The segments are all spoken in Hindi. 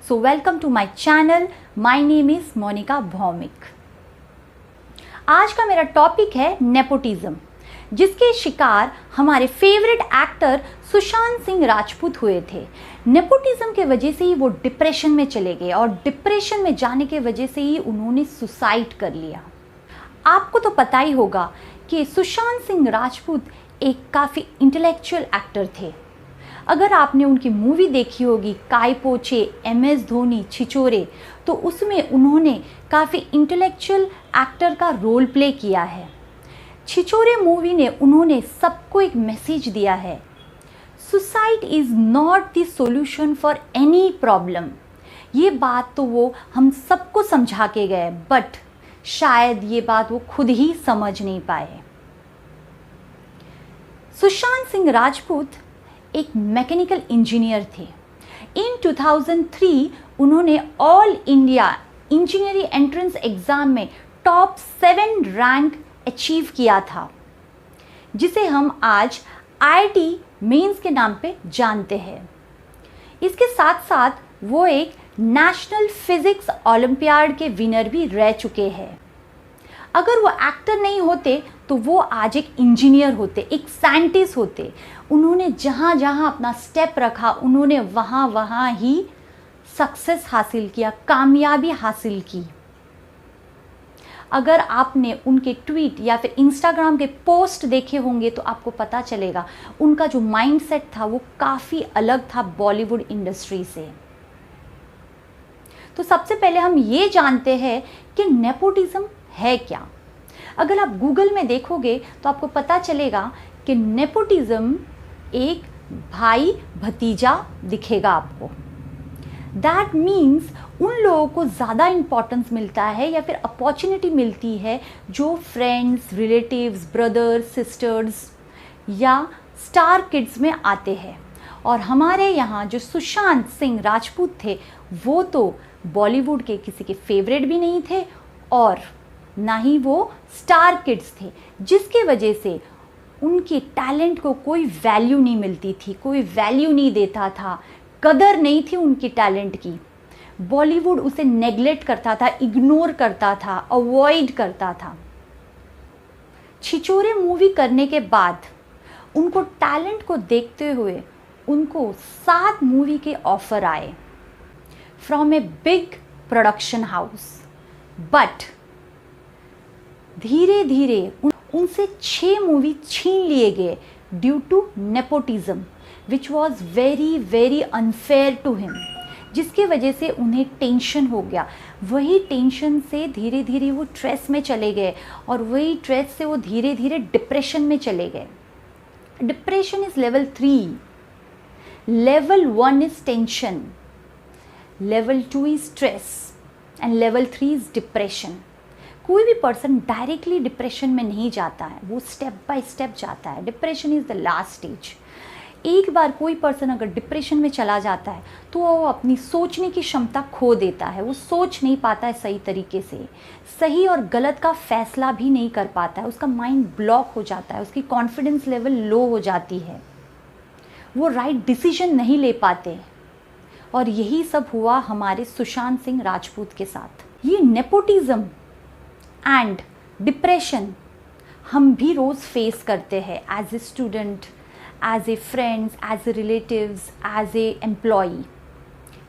So welcome to my channel. My name is Monika Bhowmik. आज का मेरा टॉपिक है नेपोटिज्म, जिसके शिकार हमारे फेवरेट एक्टर सुशांत सिंह राजपूत हुए थे। नेपोटिज्म के वजह से ही वो डिप्रेशन में चले गए और डिप्रेशन में जाने के वजह से ही उन्होंने सुसाइड कर लिया। आपको तो पता ही होगा कि सुशांत सिंह राजपूत एक काफ़ी इंटेलेक्चुअल एक्टर थे। अगर आपने उनकी मूवी देखी होगी काय पोचे, MS धोनी, छिछोरे, तो उसमें उन्होंने काफ़ी इंटेलेक्चुअल एक्टर का रोल प्ले किया है। छिछोरे मूवी ने उन्होंने सबको एक मैसेज दिया है, suicide is not the solution for any problem. ये बात तो वो हम सबको समझा के गए, बट शायद ये बात वो खुद ही समझ नहीं पाए। सुशांत सिंह राजपूत एक मैकेनिकल इंजीनियर थे। इन 2003 उन्होंने all India engineering entrance exam में टॉप 7 रैंक अचीव किया था, जिसे हम आज IIT मेंस के नाम पे जानते हैं। इसके साथ साथ वो एक नेशनल फिज़िक्स ओलंपियाड के विनर भी रह चुके हैं। अगर वो एक्टर नहीं होते तो वो आज एक इंजीनियर होते, एक साइंटिस्ट होते। उन्होंने जहाँ जहाँ अपना स्टेप रखा, उन्होंने वहाँ वहाँ ही सक्सेस हासिल किया, कामयाबी हासिल की। अगर आपने उनके ट्वीट या फिर इंस्टाग्राम के पोस्ट देखे होंगे तो आपको पता चलेगा उनका जो माइंडसेट था वो काफ़ी अलग था बॉलीवुड इंडस्ट्री से। तो सबसे पहले हम ये जानते हैं कि नेपोटिज्म है क्या। अगर आप गूगल में देखोगे तो आपको पता चलेगा कि नेपोटिज्म एक भाई भतीजा दिखेगा आपको। दैट मीन्स उन लोगों को ज़्यादा इम्पोर्टेंस मिलता है या फिर अपॉर्चुनिटी मिलती है जो फ्रेंड्स, रिलेटिव्स, ब्रदर्स, सिस्टर्स या स्टार किड्स में आते हैं। और हमारे यहाँ जो सुशांत सिंह राजपूत थे वो तो बॉलीवुड के किसी के फेवरेट भी नहीं थे और ना ही वो स्टार किड्स थे, जिसके वजह से उनके टैलेंट को कोई वैल्यू नहीं मिलती थी, कोई वैल्यू नहीं देता था, कदर नहीं थी उनके टैलेंट की। बॉलीवुड उसे नेग्लेक्ट करता था, इग्नोर करता था, अवॉइड करता था। छिछोरे मूवी करने के बाद उनको टैलेंट को देखते हुए उनको 7 मूवी के ऑफर आए from a big production house, but धीरे धीरे उनसे 6 मूवी छीन लिए गए due to nepotism which was very very unfair to him, जिसके वजह से उन्हें टेंशन हो गया। वही टेंशन से धीरे धीरे वो स्ट्रेस में चले गए और वही स्ट्रेस से वो धीरे धीरे डिप्रेशन में चले गए। Depression is level 3, level 1 is tension, level 2 is stress and level 3 is depression. कोई भी पर्सन डायरेक्टली डिप्रेशन में नहीं जाता है, वो स्टेप बाय स्टेप जाता है। Depression is the last stage. एक बार कोई पर्सन अगर डिप्रेशन में चला जाता है तो वो अपनी सोचने की क्षमता खो देता है, वो सोच नहीं पाता है सही तरीके से, सही और गलत का फैसला भी नहीं कर पाता है, उसका माइंड ब्लॉक हो जाता है, उसकी कॉन्फिडेंस लेवल लो हो जाती है, वो राइट डिसीजन नहीं ले पाते। और यही सब हुआ हमारे सुशांत सिंह राजपूत के साथ। ये नेपोटिज्म एंड डिप्रेशन हम भी रोज़ फेस करते हैं as a student, as a friends, as a relatives, as a employee.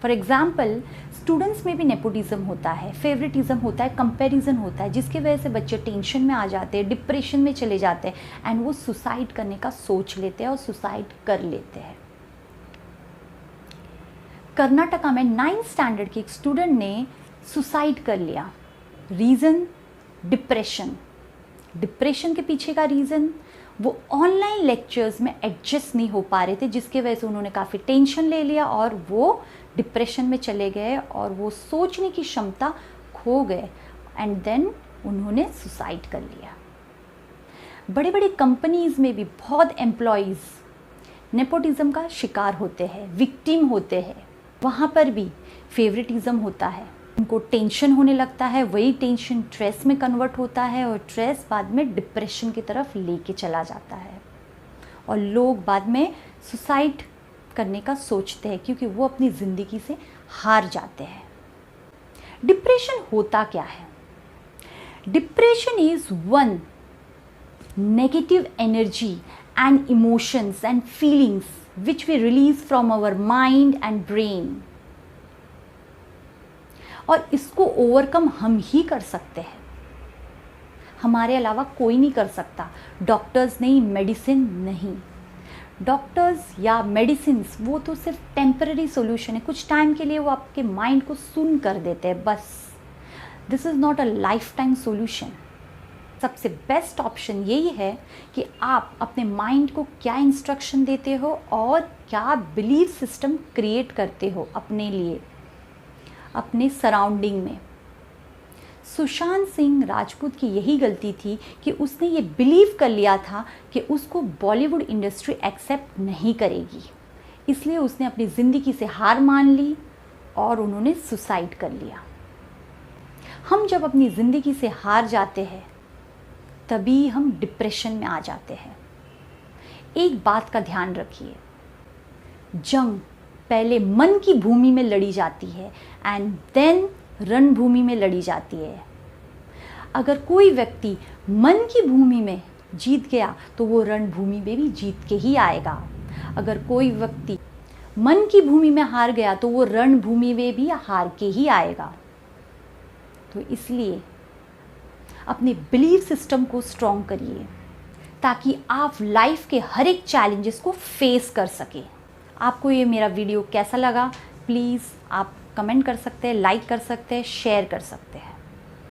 For example students में भी नेपोटिज्म होता है, फेवरेटिज्म होता है, कंपैरिजन होता है, जिसकी वजह से बच्चे टेंशन में आ जाते हैं, डिप्रेशन में चले जाते हैं एंड वो सुसाइड करने का सोच लेते हैं और सुसाइड कर लेते हैं। कर्नाटका में 9th स्टैंडर्ड के एक स्टूडेंट ने सुसाइड कर लिया। Reason depression. डिप्रेशन के पीछे का रीज़न वो ऑनलाइन लेक्चर्स में एडजस्ट नहीं हो पा रहे थे, जिसके वजह से उन्होंने काफ़ी टेंशन ले लिया और वो डिप्रेशन में चले गए और वो सोचने की क्षमता खो गए एंड देन उन्होंने सुसाइड कर लिया। बड़े बड़े कंपनीज़ में भी बहुत एम्प्लॉयज़ नेपोटिज्म का शिकार होते हैं, विक्टिम होते हैं। वहाँ पर भी फेवरेटिज्म होता है, उनको टेंशन होने लगता है, वही टेंशन स्ट्रेस में कन्वर्ट होता है और स्ट्रेस बाद में डिप्रेशन की तरफ लेके चला जाता है और लोग बाद में सुसाइड करने का सोचते हैं क्योंकि वो अपनी ज़िंदगी से हार जाते हैं। डिप्रेशन होता क्या है? Depression is one negative energy and emotions and feelings which we release from our mind and brain, और इसको ओवरकम हम ही कर सकते हैं, हमारे अलावा कोई नहीं कर सकता। डॉक्टर्स नहीं, मेडिसिन नहीं। डॉक्टर्स या मेडिसिन्स वो तो सिर्फ टेम्पररी सॉल्यूशन है, कुछ टाइम के लिए वो आपके माइंड को सुन कर देते हैं बस। This is not a life time solution. सबसे बेस्ट ऑप्शन यही है कि आप अपने माइंड को क्या इंस्ट्रक्शन देते हो और क्या बिलीफ सिस्टम क्रिएट करते हो अपने लिए, अपने सराउंडिंग में। सुशांत सिंह राजपूत की यही गलती थी कि उसने ये बिलीव कर लिया था कि उसको बॉलीवुड इंडस्ट्री एक्सेप्ट नहीं करेगी, इसलिए उसने अपनी ज़िंदगी से हार मान ली और उन्होंने सुसाइड कर लिया। हम जब अपनी ज़िंदगी से हार जाते हैं तभी हम डिप्रेशन में आ जाते हैं। एक बात का ध्यान रखिए, जंग पहले मन की भूमि में लड़ी जाती है एंड देन रणभूमि में लड़ी जाती है। अगर कोई व्यक्ति मन की भूमि में जीत गया तो वो रणभूमि में भी जीत के ही आएगा। अगर कोई व्यक्ति मन की भूमि में हार गया तो वो रणभूमि में भी हार के ही आएगा। तो इसलिए अपने बिलीफ सिस्टम को स्ट्रॉन्ग करिए ताकि आप लाइफ के हर एक चैलेंजेस को फेस कर सकें। आपको ये मेरा वीडियो कैसा लगा प्लीज़ आप कमेंट कर सकते हैं, लाइक कर सकते हैं, शेयर कर सकते हैं।